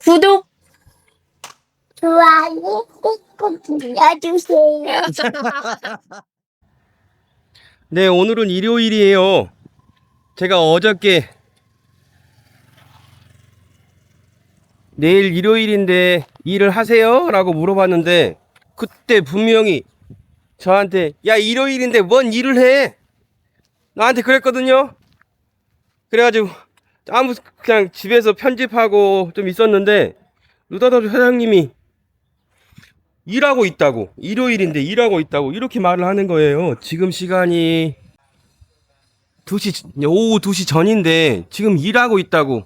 구독, 좋아요 꾹꾹 눌러주세요. 네, 오늘은 일요일이에요. 제가 어저께 내일 일요일인데 일을 하세요? 라고 물어봤는데 그때 분명히 저한테 야, 일요일인데 뭔 일을 해? 나한테 그랬거든요. 그래가지고 그냥 집에서 편집하고 좀 있었는데 루다더주 사장님이 일하고 있다고, 일요일인데 일하고 있다고 이렇게 말을 하는 거예요. 지금 시간이 2시, 오후 2시 전인데 지금 일하고 있다고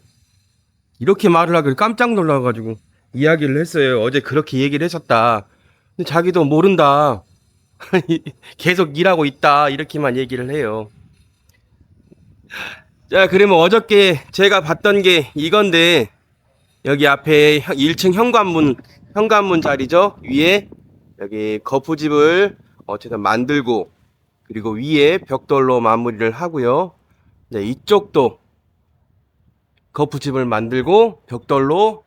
이렇게 말을 하길래 깜짝 놀라가지고 이야기를 했어요. 어제 그렇게 얘기를 했었다. 근데 자기도 모른다. 계속 일하고 있다. 이렇게만 얘기를 해요. 자, 그러면 어저께 제가 봤던 게 이건데 여기 앞에 1층 현관문 자리죠. 위에 여기 거푸집을 어쨌든 만들고 그리고 위에 벽돌로 마무리를 하고요. 네, 이쪽도 거푸집을 만들고 벽돌로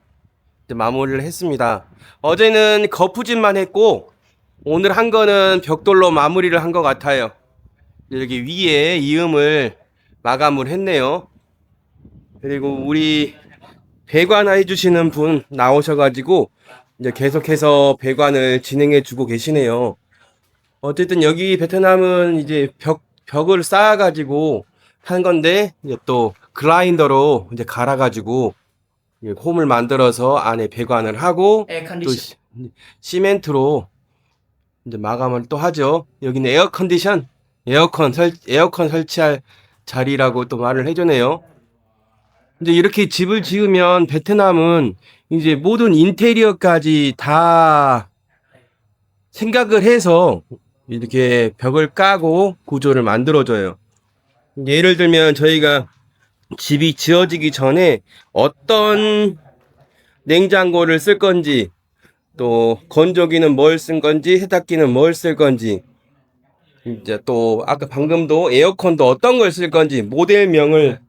마무리를 했습니다. 어제는 거푸집만 했고 오늘 한 거는 벽돌로 마무리를 한 것 같아요. 여기 위에 이음을 마감을 했네요. 그리고 우리 배관 해주시는 분 나오셔가지고 이제 계속해서 배관을 진행해 주고 계시네요. 어쨌든 여기 베트남은 이제 벽을 쌓아가지고 한 건데 이제 또 글라인더로 이제 갈아가지고 홈을 만들어서 안에 배관을 하고 또 시멘트로 이제 마감을 또 하죠. 여기는 에어컨 설치할 자리라고 또 말을 해주네요. 이제 이렇게 집을 지으면 베트남은 이제 모든 인테리어까지 다 생각을 해서 이렇게 벽을 까고 구조를 만들어줘요. 예를 들면 저희가 집이 지어지기 전에 어떤 냉장고를 쓸 건지 또 건조기는 뭘 쓴 건지 세탁기는 뭘 쓸 건지 이제 또 아까 방금도 에어컨도 어떤 걸 쓸 건지 모델명을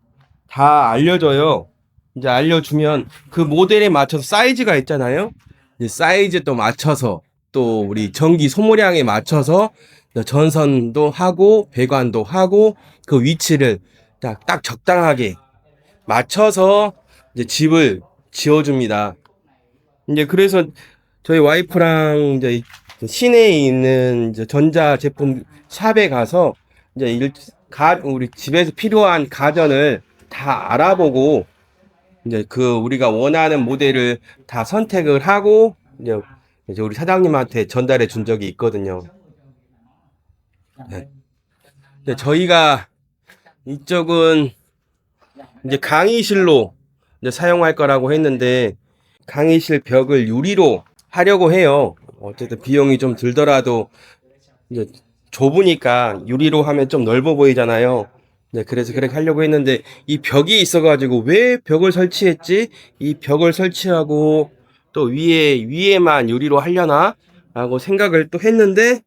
다 알려줘요. 이제 알려주면 그 모델에 맞춰서 사이즈가 있잖아요. 이제 사이즈 또 맞춰서 또 우리 전기 소모량에 맞춰서 전선도 하고 배관도 하고 그 위치를 딱 적당하게 맞춰서 이제 집을 지어줍니다. 이제 그래서 저희 와이프랑 이제 시내에 있는 이제 전자 제품 샵에 가서 이제 우리 집에서 필요한 가전을 다 알아보고 이제 그 우리가 원하는 모델을 다 선택을 하고 이제 우리 사장님한테 전달해 준 적이 있거든요. 네. 근데 저희가 이쪽은 이제 강의실로 이제 사용할 거라고 했는데 강의실 벽을 유리로 하려고 해요. 어쨌든 비용이 좀 들더라도 이제 좁으니까 유리로 하면 좀 넓어 보이잖아요. 네, 그래서 그렇게 하려고 했는데 이 벽이 있어가지고 왜 벽을 설치했지? 이 벽을 설치하고 또 위에만 유리로 하려나? 라고 생각을 또 했는데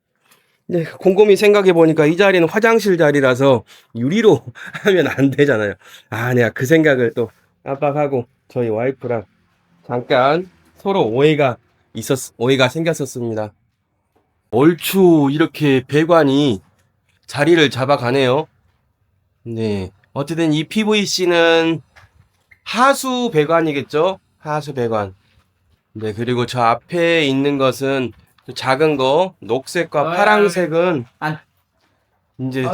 네, 곰곰이 생각해 보니까 이 자리는 화장실 자리라서 유리로 하면 안 되잖아요. 아, 내가 그 생각을 또 깜빡하고 저희 와이프랑 잠깐 서로 오해가 생겼었습니다. 얼추 이렇게 배관이 자리를 잡아가네요. 네. 어쨌든 이 PVC는 하수 배관이겠죠? 하수 배관. 네, 그리고 저 앞에 있는 것은 작은 거, 녹색과 파란색은 이제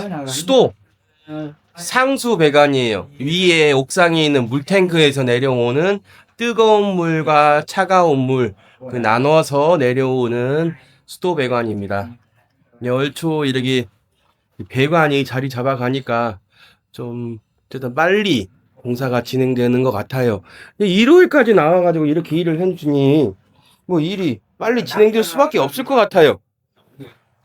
상수 배관이에요. 위에 옥상에 있는 물탱크에서 내려오는 뜨거운 물과 차가운 물, 나눠서 내려오는 수도 배관입니다. 네, 얼추 이렇게 배관이 자리 잡아가니까 좀 어쨌든 빨리 공사가 진행되는 것 같아요. 일요일까지 나와가지고 이렇게 일을 해주니 뭐 일이 빨리 진행될 수밖에 없을 것 같아요.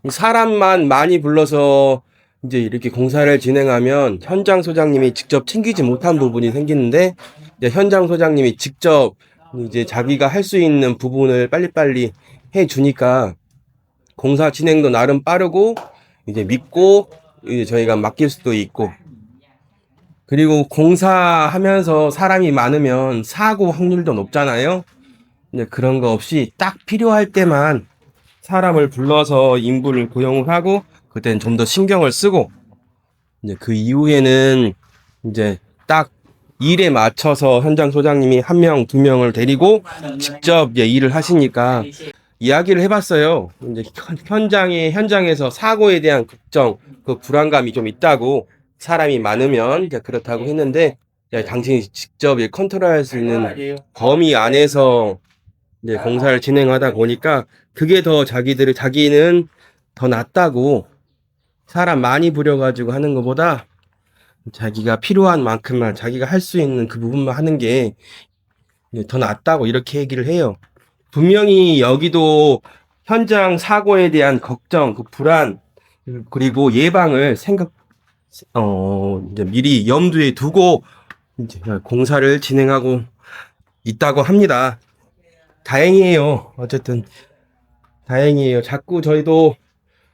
사람만 많이 불러서 이제 이렇게 공사를 진행하면 현장 소장님이 직접 챙기지 못한 부분이 생기는데 이제 현장 소장님이 직접 이제 자기가 할 수 있는 부분을 빨리빨리 해주니까 공사 진행도 나름 빠르고 이제 믿고 이제 저희가 맡길 수도 있고 그리고 공사하면서 사람이 많으면 사고 확률도 높잖아요. 근데 그런 거 없이 딱 필요할 때만 사람을 불러서 인부를 고용을 하고 그때는 좀 더 신경을 쓰고 이제 그 이후에는 이제 딱 일에 맞춰서 현장 소장님이 한 명, 두 명을 데리고 직접 이제 일을 하시니까 이야기를 해봤어요. 이제 현장에서 사고에 대한 걱정, 그 불안감이 좀 있다고 사람이 많으면 이제 그렇다고 했는데 야, 당신이 직접 컨트롤할 수 있는 범위 안에서 이제 공사를 진행하다 보니까 그게 더 자기는 더 낫다고 사람 많이 부려가지고 하는 것보다 자기가 필요한 만큼만 자기가 할 수 있는 그 부분만 하는 게 더 낫다고 이렇게 얘기를 해요. 분명히 여기도 현장 사고에 대한 걱정, 그 불안, 그리고 예방을 이제 미리 염두에 두고 이제 공사를 진행하고 있다고 합니다. 다행이에요. 어쨌든 다행이에요. 자꾸 저희도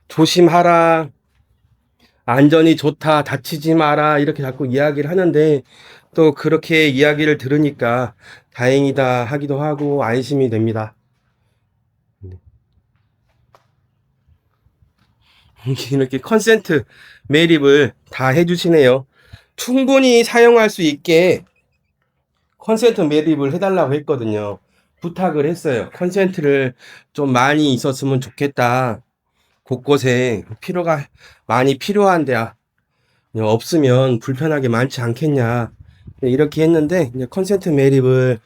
조심하라, 안전이 좋다, 다치지 마라 이렇게 자꾸 이야기를 하는데 또 그렇게 이야기를 들으니까 다행이다 하기도 하고 안심이 됩니다. 이렇게 컨센트 매립을 다 해주시네요. 충분히 사용할 수 있게 컨센트 매립을 해달라고 했거든요. 부탁을 했어요. 컨센트를 좀 많이 있었으면 좋겠다. 곳곳에 필요가 많이 필요한데 없으면 불편하게 많지 않겠냐. 이렇게 했는데 이제 컨센트 매립을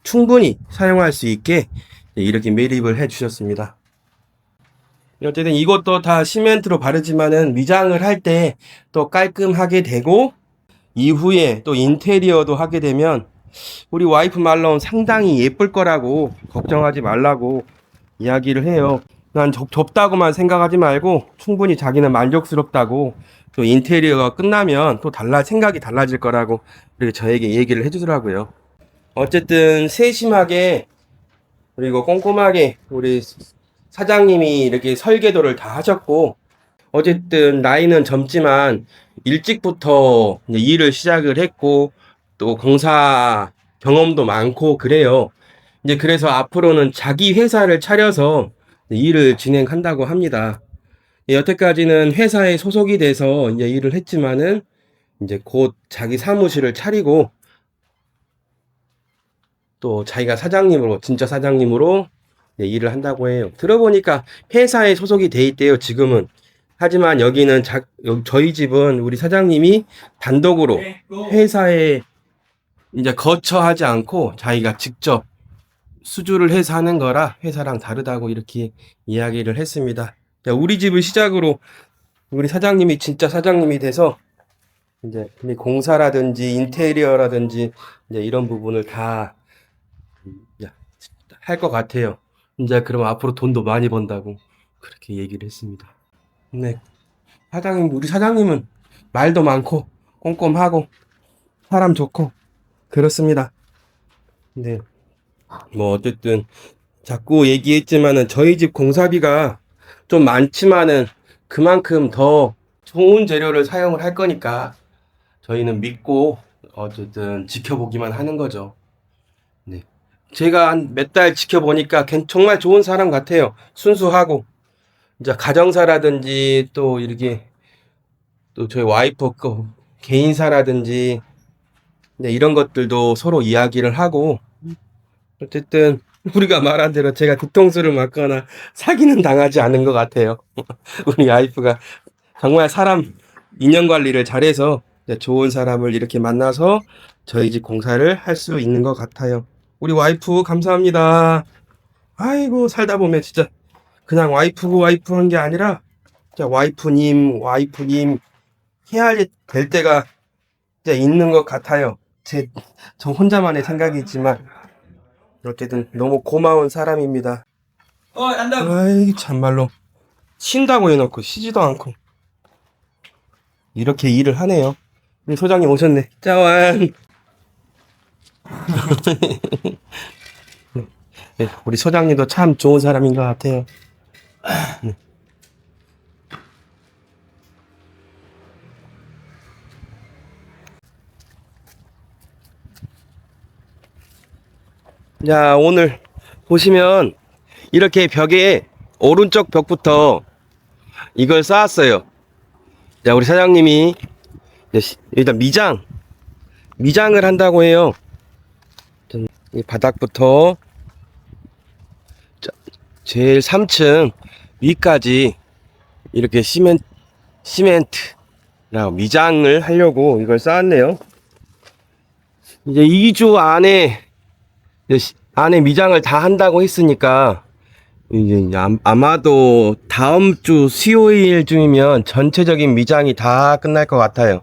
충분히 사용할 수 있게 이렇게 매립을 해 주셨습니다. 어쨌든 이것도 다 시멘트로 바르지만은 미장을 할 때 또 깔끔하게 되고 이후에 또 인테리어도 하게 되면 우리 와이프 말로는 상당히 예쁠 거라고 걱정하지 말라고 이야기를 해요. 난 좁다고만 생각하지 말고 충분히 자기는 만족스럽다고 또 인테리어가 끝나면 또 생각이 달라질 거라고 이렇게 저에게 얘기를 해주더라고요. 어쨌든 세심하게 그리고 꼼꼼하게 우리 사장님이 이렇게 설계도를 다 하셨고 어쨌든 나이는 젊지만 일찍부터 이제 일을 시작을 했고 또 공사 경험도 많고 그래요. 이제 그래서 앞으로는 자기 회사를 차려서 일을 진행한다고 합니다. 여태까지는 회사에 소속이 돼서 이제 일을 했지만은 이제 곧 자기 사무실을 차리고 또 자기가 진짜 사장님으로 일을 한다고 해요. 들어보니까 회사에 소속이 돼 있대요, 지금은. 하지만 여기는 저희 집은 우리 사장님이 단독으로 회사에 이제 거처하지 않고 자기가 직접 수주를 해서 하는 거라 회사랑 다르다고 이렇게 이야기를 했습니다. 우리 집을 시작으로 우리 사장님이 진짜 사장님이 돼서 이제 공사라든지 인테리어라든지 이제 이런 부분을 다 할 것 같아요. 이제 그럼 앞으로 돈도 많이 번다고 그렇게 얘기를 했습니다. 네. 우리 사장님은 말도 많고 꼼꼼하고 사람 좋고 그렇습니다. 네. 뭐 어쨌든 자꾸 얘기했지만은 저희 집 공사비가 좀 많지만은 그만큼 더 좋은 재료를 사용을 할 거니까 저희는 믿고 어쨌든 지켜보기만 하는 거죠. 네. 제가 한 몇 달 지켜보니까 정말 좋은 사람 같아요. 순수하고 이제 가정사라든지 또 이렇게 또 저희 와이프 개인사라든지 이런 것들도 서로 이야기를 하고 어쨌든 우리가 말한 대로 제가 뒤통수를 맞거나 사기는 당하지 않은 것 같아요. 우리 와이프가 정말 사람 인연 관리를 잘해서 좋은 사람을 이렇게 만나서 저희 집 공사를 할 수 있는 것 같아요. 우리 와이프 감사합니다. 아이고 살다 보면 진짜 그냥 와이프고 와이프 한 게 아니라 진짜 와이프님 해야 될 때가 진짜 있는 것 같아요. 저 혼자만의 생각이지만 어쨌든 너무 고마운 사람입니다. 아이 참말로 쉰다고 해놓고 쉬지도 않고 이렇게 일을 하네요. 우리 소장님 오셨네. 짜완. 네, 우리 소장님도 참 좋은 사람인 것 같아요. 네. 자, 오늘 보시면 이렇게 벽에 오른쪽 벽부터 이걸 쌓았어요. 자, 우리 사장님이 일단 미장을 한다고 해요. 이 바닥부터 제일 3층 위까지 이렇게 시멘트라고 미장을 하려고 이걸 쌓았네요. 이제 2주 안에 안에 미장을 다 한다고 했으니까 이제 아마도 다음 주 수요일쯤이면 전체적인 미장이 다 끝날 것 같아요.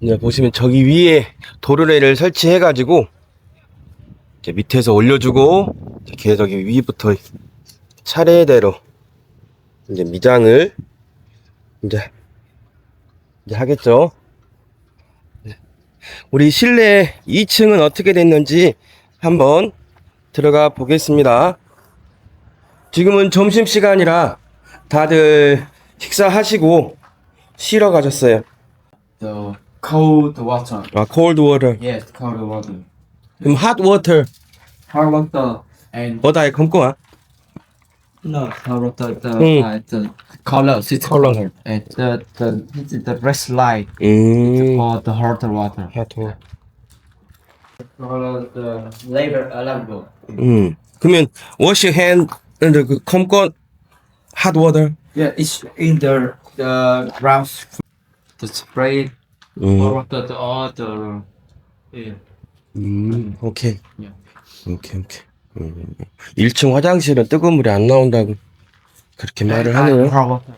이제 보시면 저기 위에 도르래를 설치해 가지고 이제 밑에서 올려주고 계속 위부터 차례대로 이제 미장을 이제 하겠죠. 우리 실내 2층은 어떻게 됐는지 한번 들어가 보겠습니다. 지금은 점심시간이라 다들 식사하시고 쉬러 가셨어요. The cold water. 아, cold water. Yes, cold water. 그럼 hot water. Hot water and 어다에 검거야? no hot water. Mm. The color, it's Color. and this is the red light or the hot water. hot water. Color the level. 그러면 wash your hand and 그 검거 hot water. Yeah, it's in the ground. The spray hot water or the yeah. 오케이. Yeah. 오케이. 1층 화장실은 뜨거운 물이 안 나온다고 그렇게 말을 하네요. Hot water.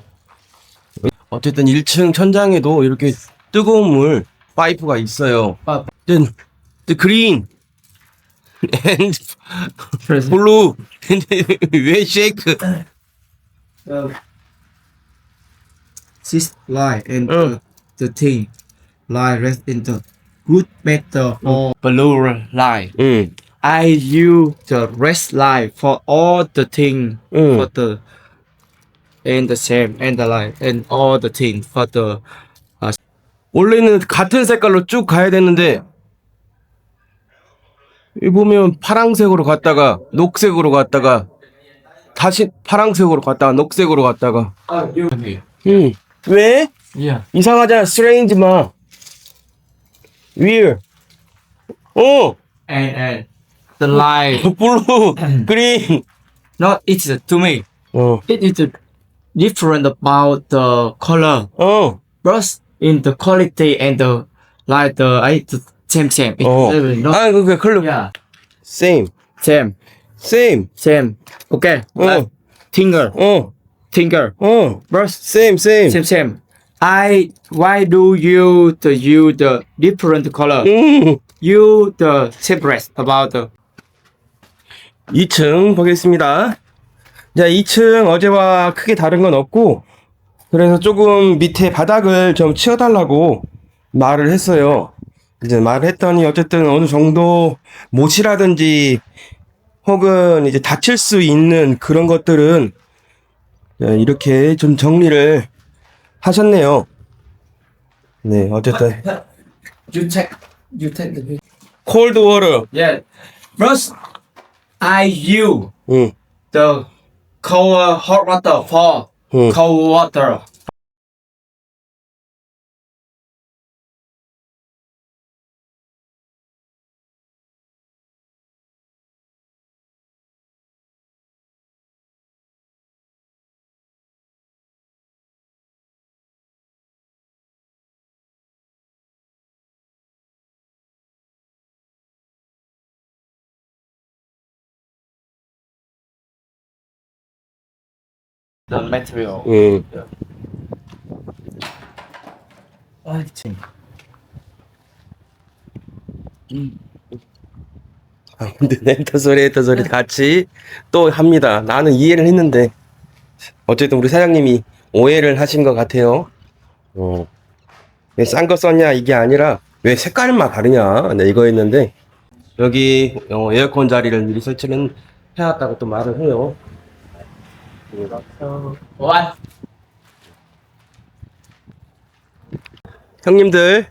어쨌든 1층 천장에도 이렇게 뜨거운 물 파이프가 있어요. Then the green and blue 왜 shake? This line and the thing line rest in the good better or blue line. I use the red line for all the thing for the and the same and the line and all the thing for the 원래는 같은 색깔로 쭉 가야 되는데 이 보면 파랑색으로 갔다가 녹색으로 갔다가 다시 파랑색으로 갔다가 녹색으로 갔다가 왜? yeah 이상하잖아. strange 마 weird and the line blue green not it's to me it is different about the color but in the quality and the like the same it's not 아 그게 컬러 yeah same same okay like finger but same same why do you use the different color you the separate about the 2층 보겠습니다. 자, 2층 어제와 크게 다른 건 없고 그래서 조금 밑에 바닥을 좀 치워달라고 말을 했어요. 이제 말을 했더니 어쨌든 어느 정도 못이라든지 혹은 이제 다칠 수 있는 그런 것들은 이렇게 좀 정리를 하셨네요. 네, 어쨌든 you take the cold water. yeah first I use 응, the cold hot water for cold water the material. 응. 아, 근데 엔터 소리 같이 또 합니다. 나는 이해를 했는데 어쨌든 우리 사장님이 오해를 하신 것 같아요. 왜 싼 거 썼냐 이게 아니라 왜 색깔만 다르냐 네, 이거였는데 여기 에어컨 자리를 미리 설치는 해왔다고 또 말을 해요. What? 형님들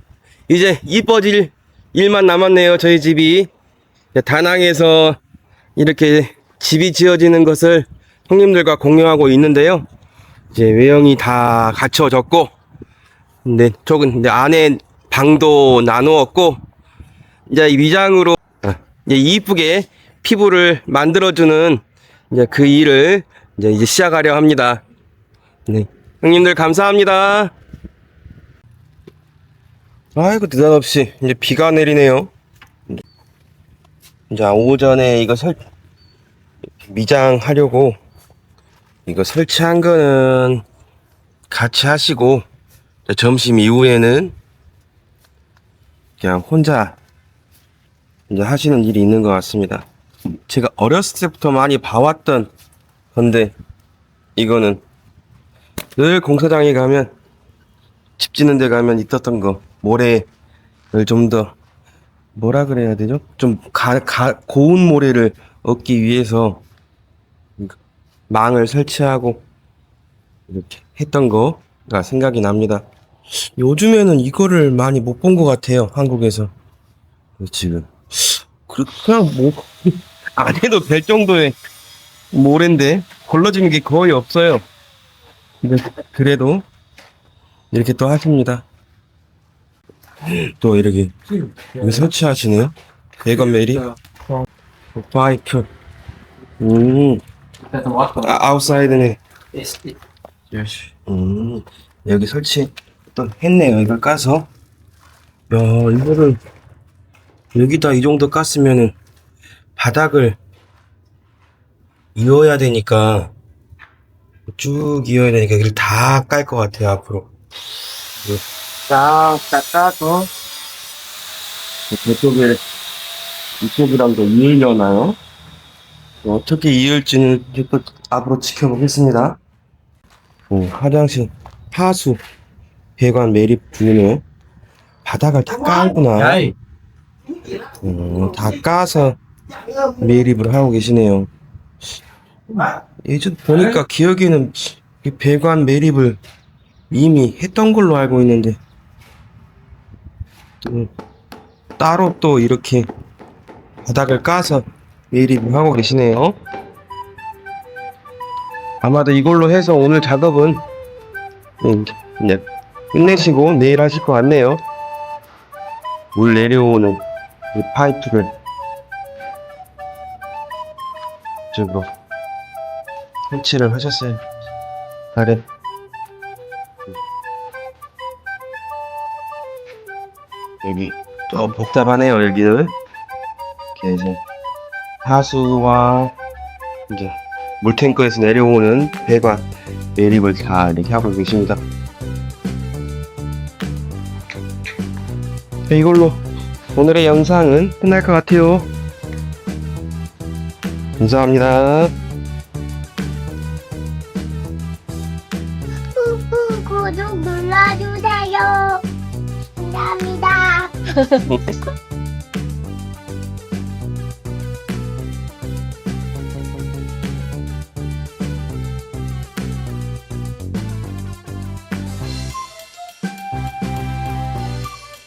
이제 이뻐질 일만 남았네요. 저희 집이 다낭에서 이렇게 집이 지어지는 것을 형님들과 공유하고 있는데요. 이제 외형이 다 갖춰졌고, 근데 조금 이제 안에 방도 나누었고, 이제 이 위장으로 이제 이쁘게 피부를 만들어주는 이제 그 일을 이제 시작하려 합니다. 네. 형님들 감사합니다. 아이고, 느닷없이 이제 비가 내리네요. 이제 오전에 이거 미장하려고 이거 설치한 거는 같이 하시고, 점심 이후에는 그냥 혼자 이제 하시는 일이 있는 것 같습니다. 제가 어렸을 때부터 많이 봐왔던 건데, 이거는 늘 공사장에 가면, 집 짓는 데 가면 있었던 거, 모래를 좀 더 뭐라 그래야 되죠? 좀 고운 모래를 얻기 위해서 망을 설치하고 이렇게 했던 거가 생각이 납니다. 요즘에는 이거를 많이 못 본 것 같아요, 한국에서. 지금 그냥 뭐 안 해도 될 정도의 모래인데 걸러지는 게 거의 없어요. 근데 그래도 이렇게 또 하십니다. 또 이렇게 여기 설치하시네요. 배관 메리 파이프. 아웃사이드네. 여기 설치 또 했네요. 이걸 까서. 야, 이거를 여기다 이 정도 깠으면은 바닥을 이어야 되니까, 쭉 이어야 되니까 이걸 다 깔 것 같아요, 앞으로. 싹 깎아서 이쪽이랑도 이으려나요? 어떻게 이을지는 또 앞으로 지켜보겠습니다. 화장실 하수 배관 매립 중이네요. 바닥을 다 깔구나. 다 까서 매립을 하고 계시네요. 예전 보니까 기억에는 이 배관 매립을 이미 했던 걸로 알고 있는데, 따로 또 이렇게 바닥을 까서 매립을 하고 계시네요. 아마도 이걸로 해서 오늘 작업은 이제 끝내시고 내일 하실 것 같네요. 물 내려오는 이 파이프를 저거 설치를 하셨어요. 아래. 여기 또 복잡하네요. 여기는 이렇게 이제 하수와 이제 물탱크에서 내려오는 배관 매립을 다 이렇게 하고 계십니다. 네, 이걸로 오늘의 영상은 끝날 것 같아요. 감사합니다. 꾹꾹 구독 눌러주세요. 감사합니다.